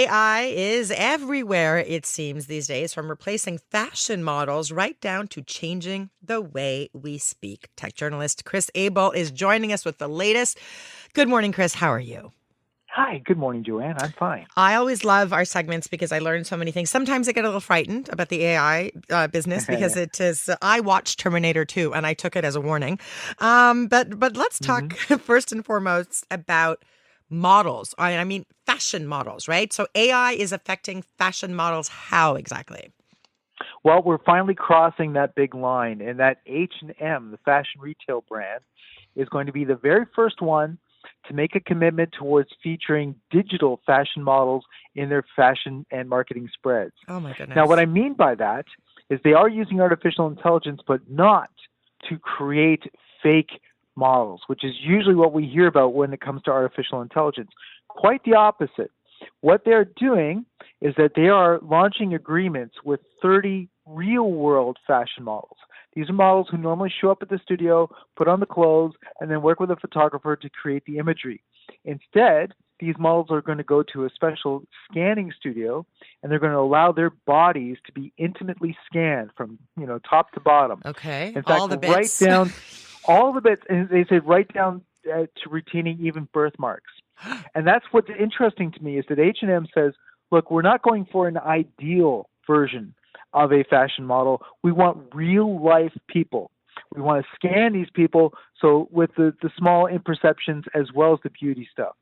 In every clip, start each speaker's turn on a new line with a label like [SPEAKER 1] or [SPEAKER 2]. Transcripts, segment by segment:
[SPEAKER 1] AI is everywhere, it seems, these days, from replacing fashion models right down to changing the way we speak. Tech journalist Kris Abel is joining us with the latest. Good morning, Kris. How are you?
[SPEAKER 2] Hi, good morning, Joanne. I'm fine.
[SPEAKER 1] I always love our segments because I learn so many things. Sometimes I get a little frightened about the AI business because it is. I watched Terminator 2 and I took it as a warning. But let's talk
[SPEAKER 2] hmm
[SPEAKER 1] first and foremost about models. I mean, fashion models, right? So AI is affecting fashion models. How exactly?
[SPEAKER 2] Well, we're finally crossing that big line, and that H&M, the fashion retail brand, is going to be the very first one to make a commitment towards featuring digital fashion models in their fashion and marketing spreads.
[SPEAKER 1] Oh my
[SPEAKER 2] Now, what
[SPEAKER 1] goodness.
[SPEAKER 2] I mean by that is they are using artificial intelligence, but not to create fake models, which is usually what we hear about when it comes to artificial intelligence. Quite the opposite. What they're doing is that they are launching agreements with 30 real world fashion models. These are models who normally show up at the studio, put on the clothes, and then work with a photographer to create the imagery. Instead, these models are going to go to a special scanning studio, and they're going to allow their bodies to be intimately scanned from top to bottom.
[SPEAKER 1] Okay.
[SPEAKER 2] In
[SPEAKER 1] All
[SPEAKER 2] fact,
[SPEAKER 1] the
[SPEAKER 2] right
[SPEAKER 1] bits.
[SPEAKER 2] down all the bits, and they say right down to retaining even birthmarks. And that's what's interesting to me is that H&M says, look, we're not going for an ideal version of a fashion model. We want real life people. We want to scan these people so with the small imperceptions as well as the beauty stuff.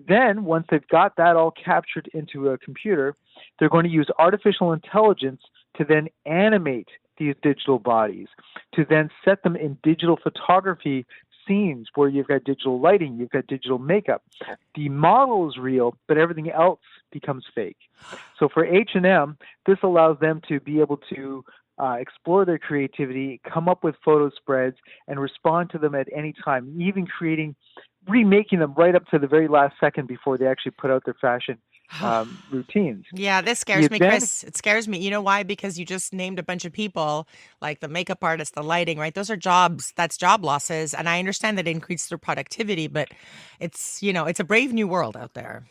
[SPEAKER 2] Then, once they've got that all captured into a computer, they're going to use artificial intelligence to then animate these digital bodies, to then set them in digital photography scenes where you've got digital lighting, you've got digital makeup. The model is real, but everything else becomes fake. So for H&M, this allows them to be able to explore their creativity, come up with photo spreads, and respond to them at any time, even remaking them right up to the very last second before they actually put out their fashion routines.
[SPEAKER 1] Yeah, this
[SPEAKER 2] The
[SPEAKER 1] scares me,
[SPEAKER 2] advantage,
[SPEAKER 1] Kris. It scares me. You know why? Because you just named a bunch of people, like the makeup artist, the lighting, right? Those are jobs. That's job losses. And I understand that it increased their productivity, but it's a brave new world out there.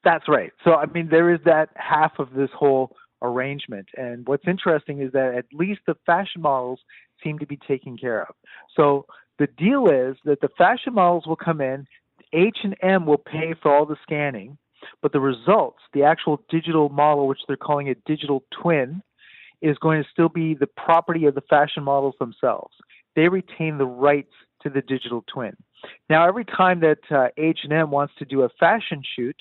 [SPEAKER 2] that's right. So, I mean, there is that half of this whole arrangement. And what's interesting is that at least the fashion models seem to be taken care of. So the deal is that the fashion models will come in, H&M will pay for all the scanning, but the results, the actual digital model, which they're calling a digital twin, is going to still be the property of the fashion models themselves. They retain the rights to the digital twin. Now, every time that H&M wants to do a fashion shoot,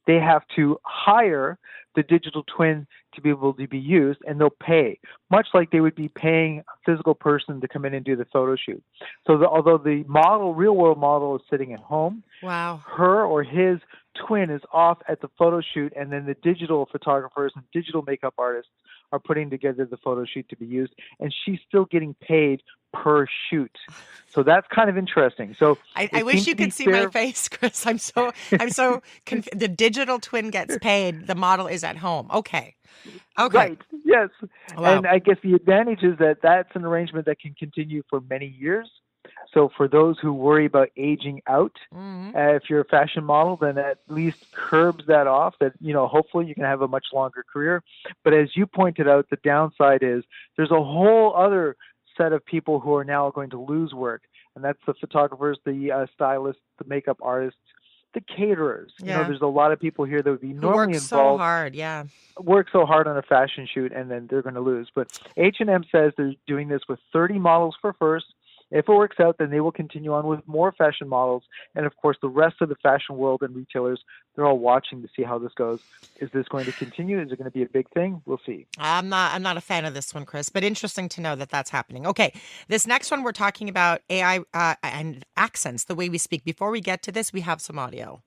[SPEAKER 2] they have to hire the digital twin to be able to be used, and they'll pay, much like they would be paying a physical person to come in and do the photo shoot. So although the model, real world model, is sitting at home,
[SPEAKER 1] Wow.
[SPEAKER 2] her or his twin is off at the photo shoot, and then the digital photographers and digital makeup artists are putting together the photo shoot to be used, and she's still getting paid per shoot. So that's kind of interesting. So
[SPEAKER 1] I
[SPEAKER 2] it
[SPEAKER 1] wish
[SPEAKER 2] seems
[SPEAKER 1] you
[SPEAKER 2] to be
[SPEAKER 1] could see my
[SPEAKER 2] fair.
[SPEAKER 1] face, Kris. The digital twin gets paid. The model is at home. Okay. Okay.
[SPEAKER 2] Right. Yes.
[SPEAKER 1] Wow.
[SPEAKER 2] And I guess the advantage is that that's an arrangement that can continue for many years. So for those who worry about aging out,
[SPEAKER 1] Hmm.
[SPEAKER 2] if you're a fashion model, then at least curbs that off. That hopefully you can have a much longer career. But as you pointed out, the downside is there's a whole other set of people who are now going to lose work, and that's the photographers, the stylists, the makeup artists, the caterers.
[SPEAKER 1] Yeah.
[SPEAKER 2] There's a lot of people here that would be
[SPEAKER 1] Who
[SPEAKER 2] normally
[SPEAKER 1] works so
[SPEAKER 2] involved,
[SPEAKER 1] hard. Yeah.
[SPEAKER 2] work so hard on a fashion shoot, and then they're going to lose. But H&M says they're doing this with 30 models for first. If it works out, then they will continue on with more fashion models. And of course, the rest of the fashion world and retailers, they're all watching to see how this goes. Is this going to continue? Is it going to be a big thing? We'll see.
[SPEAKER 1] I'm not a fan of this one, Kris, but interesting to know that that's happening. Okay. This next one, we're talking about AI and accents, the way we speak. Before we get to this, we have some audio.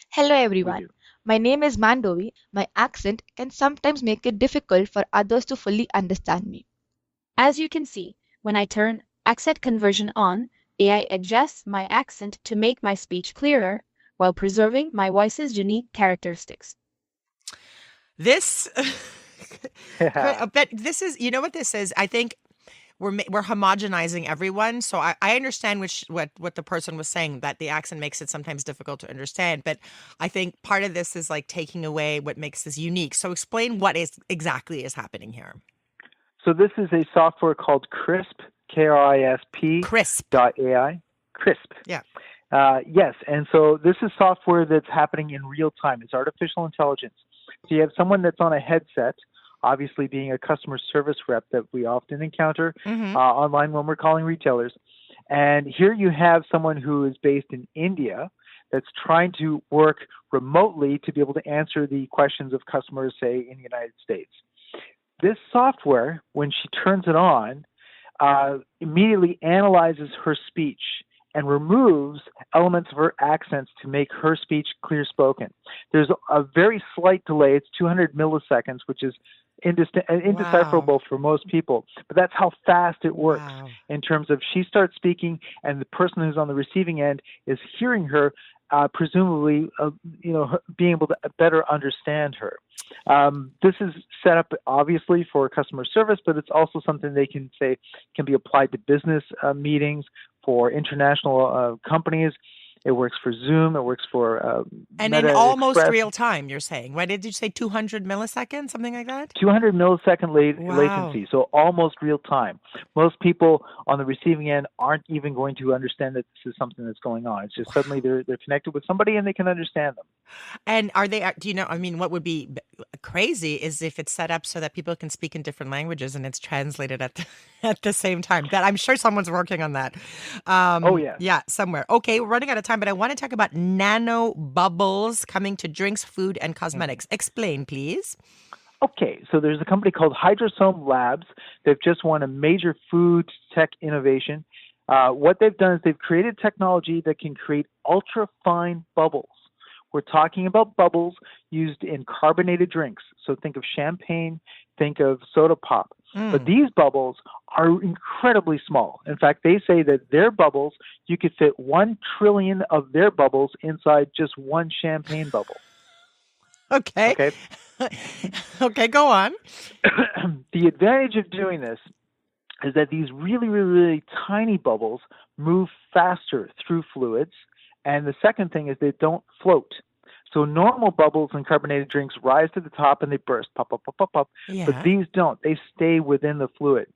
[SPEAKER 3] Hello
[SPEAKER 2] We
[SPEAKER 3] everyone.
[SPEAKER 2] do.
[SPEAKER 3] My name is Mandovi. My accent can sometimes make it difficult for others to fully understand me.
[SPEAKER 4] As you can see, when I turn accent conversion on, AI adjusts my accent to make my speech clearer while preserving my voice's unique characteristics.
[SPEAKER 1] This, but this is, you know what this is? I think we're homogenizing everyone. So I understand what the person was saying, that the accent makes it sometimes difficult to understand. But I think part of this is like taking away what makes this unique. So explain what is exactly is happening here.
[SPEAKER 2] So this is a software called CRISP, KRISP
[SPEAKER 1] Crisp.
[SPEAKER 2] .ai. CRISP.
[SPEAKER 1] Yeah.
[SPEAKER 2] Yes, and so this is software that's happening in real time. It's artificial intelligence. So you have someone that's on a headset, obviously being a customer service rep that we often encounter online when we're calling retailers. And here you have someone who is based in India that's trying to work remotely to be able to answer the questions of customers, say, in the United States. This software, when she turns it on, immediately analyzes her speech and removes elements of her accents to make her speech clear spoken. There's a very slight delay. It's 200 milliseconds, which is indecipherable for most people. But that's how fast it works in terms of she starts speaking and the person who's on the receiving end is hearing her, presumably, being able to better understand her. This is set up obviously for customer service, but it's also something they can say can be applied to business meetings for international companies. It works for Zoom. It works for
[SPEAKER 1] and
[SPEAKER 2] Meta
[SPEAKER 1] in almost
[SPEAKER 2] Express.
[SPEAKER 1] real time. You're saying, why did you say 200 milliseconds, something like that?
[SPEAKER 2] 200 millisecond latency, so almost real time. Most people on the receiving end aren't even going to understand that this is something that's going on. It's just suddenly they're connected with somebody and they can understand them.
[SPEAKER 1] And are they? Do you know? I mean, what would be crazy is if it's set up so that people can speak in different languages and it's translated at the same time. That I'm sure someone's working on that. Yeah, somewhere. Okay, we're running out of time, but I want to talk about nano bubbles coming to drinks, food, and cosmetics. Explain, please.
[SPEAKER 2] Okay, so there's a company called Hydrosome Labs. They've just won a major food tech innovation. What they've done is they've created technology that can create ultra-fine bubbles. We're talking about bubbles used in carbonated drinks. So think of champagne, think of soda pop. But these bubbles are incredibly small. In fact, they say that their bubbles, you could fit 1 trillion of their bubbles inside just one champagne bubble.
[SPEAKER 1] Okay. Okay, go on.
[SPEAKER 2] The advantage of doing this is that these really, really, really tiny bubbles move faster through fluids. And the second thing is they don't float. So normal bubbles in carbonated drinks rise to the top and they burst, pop, pop, pop, pop, pop.
[SPEAKER 1] Yeah.
[SPEAKER 2] But these don't. They stay within the fluid.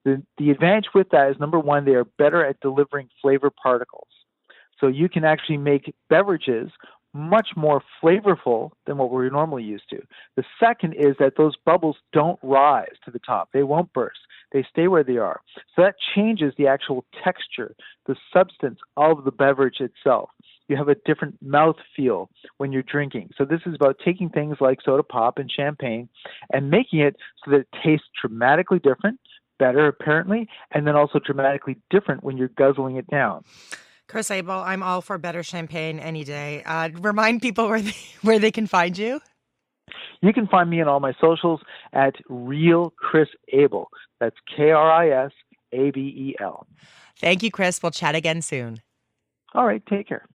[SPEAKER 2] The advantage with that is, number one, they are better at delivering flavor particles. So you can actually make beverages much more flavorful than what we're normally used to. The second is that those bubbles don't rise to the top. They won't burst. They stay where they are. So that changes the actual texture, the substance of the beverage itself. You have a different mouth feel when you're drinking. So this is about taking things like soda pop and champagne and making it so that it tastes dramatically different, better apparently, and then also dramatically different when you're guzzling it down.
[SPEAKER 1] Kris Abel, I'm all for better champagne any day. Remind people where they can find you.
[SPEAKER 2] You can find me on all my socials at Real Kris Abel. That's KRISABEL.
[SPEAKER 1] Thank you, Kris. We'll chat again soon.
[SPEAKER 2] All right, take care.